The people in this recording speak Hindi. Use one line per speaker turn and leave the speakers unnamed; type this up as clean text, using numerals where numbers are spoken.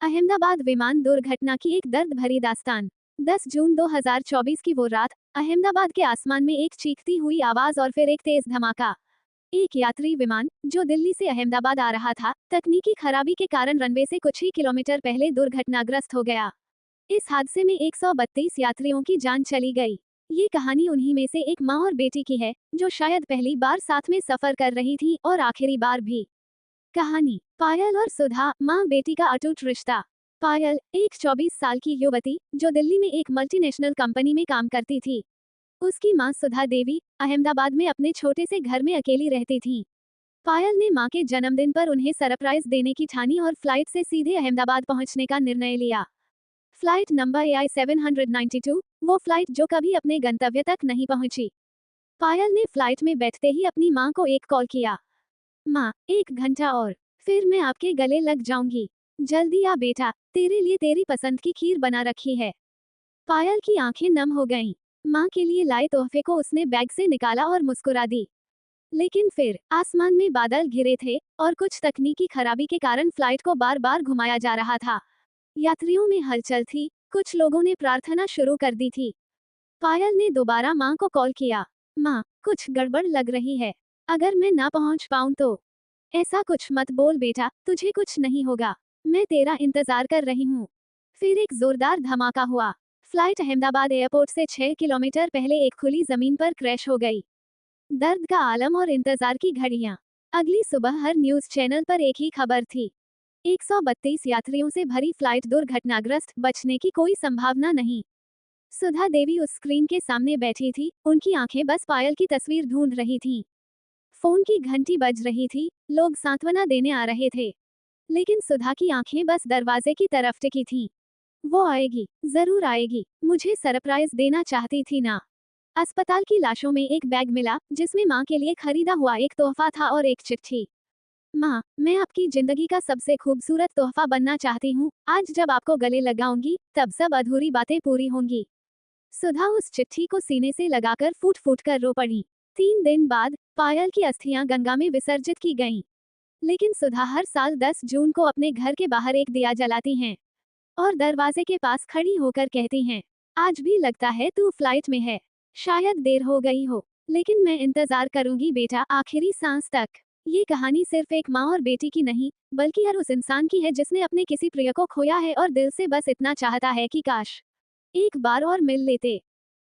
अहमदाबाद विमान दुर्घटना की एक दर्द भरी दास्तान। 10 जून 2024 की वो रात, अहमदाबाद के आसमान में एक चीखती हुई आवाज और फिर एक तेज धमाका। एक यात्री विमान जो दिल्ली से अहमदाबाद आ रहा था, तकनीकी खराबी के कारण रनवे से कुछ ही किलोमीटर पहले दुर्घटनाग्रस्त हो गया। इस हादसे में 132 यात्रियों की जान चली गई। ये कहानी उन्हीं में से एक माँ और बेटी की है, जो शायद पहली बार साथ में सफर कर रही थी और आखिरी बार भी। कहानी, पायल और सुधा, माँ बेटी का अटूट रिश्ता। पायल, एक 24 साल की युवती, जो दिल्ली में एक मल्टीनेशनल कंपनी में काम करती थी। उसकी माँ सुधा देवी, अहमदाबाद में अपने छोटे से घर में अकेली रहती थी। पायल ने माँ के जन्मदिन पर उन्हें सरप्राइज देने की ठानी और फ्लाइट से सीधे अहमदाबाद पहुंचने का निर्णय लिया। फ्लाइट नंबर AI 792, वो फ्लाइट जो कभी अपने गंतव्य तक नहीं पहुंची। पायल ने फ्लाइट में बैठते ही अपनी माँ को एक कॉल किया। माँ, 1 घंटा और, फिर मैं आपके गले लग जाऊंगी। जल्दी आ बेटा, तेरे लिए तेरी पसंद की खीर बना रखी है। पायल की आंखें नम हो गईं। माँ के लिए लाए तोहफे को उसने बैग से निकाला और मुस्कुरा दी। लेकिन फिर आसमान में बादल घिरे थे और कुछ तकनीकी खराबी के कारण फ्लाइट को बार बार घुमाया जा रहा था। यात्रियों में हलचल थी, कुछ लोगों ने प्रार्थना शुरू कर दी थी। पायल ने दोबारा माँ को कॉल किया। माँ, कुछ गड़बड़ लग रही है। अगर मैं ना पहुँच पाऊँ तो। ऐसा कुछ मत बोल बेटा, तुझे कुछ नहीं होगा। मैं तेरा इंतजार कर रही हूँ। फिर एक जोरदार धमाका हुआ। फ्लाइट अहमदाबाद एयरपोर्ट से 6 किलोमीटर पहले एक खुली जमीन पर क्रैश हो गई। दर्द का आलम और इंतजार की घड़ियां। अगली सुबह हर न्यूज चैनल पर एक ही खबर थी। 132 यात्रियों से भरी फ्लाइट दुर्घटनाग्रस्त, बचने की कोई संभावना नहीं। सुधा देवी उस स्क्रीन के सामने बैठी थी, उनकी आंखें बस पायल की तस्वीर ढूंढ रही थीं। फोन की घंटी बज रही थी, लोग सांत्वना देने आ रहे थे। लेकिन सुधा की आंखें बस दरवाजे की तरफ टिकी थीं। वो आएगी, जरूर आएगी, मुझे सरप्राइज देना चाहती थी ना। अस्पताल की लाशों में एक बैग मिला, जिसमें माँ के लिए खरीदा हुआ एक तोहफा था और एक चिट्ठी। माँ, मैं आपकी जिंदगी का सबसे खूबसूरत तोहफा बनना चाहती हूँ। आज जब आपको गले लगाऊंगी, तब सब अधूरी बातें पूरी होंगी। सुधा उस चिट्ठी को सीने से लगाकर फूट फूट कर रो पड़ी। 3 दिन बाद पायल की अस्थियां गंगा में विसर्जित की गईं। लेकिन सुधा हर साल 10 जून को अपने घर के बाहर एक दिया जलाती हैं और दरवाजे के पास खड़ी होकर कहती हैं, आज भी लगता है तू फ्लाइट में है। शायद देर हो गई हो, लेकिन मैं इंतजार करूंगी बेटा, आखिरी सांस तक। ये कहानी सिर्फ एक माँ और बेटी की नहीं, बल्कि हर उस इंसान की है जिसने अपने किसी प्रिय को खोया है और दिल से बस इतना चाहता है कि काश एक बार और मिल लेते।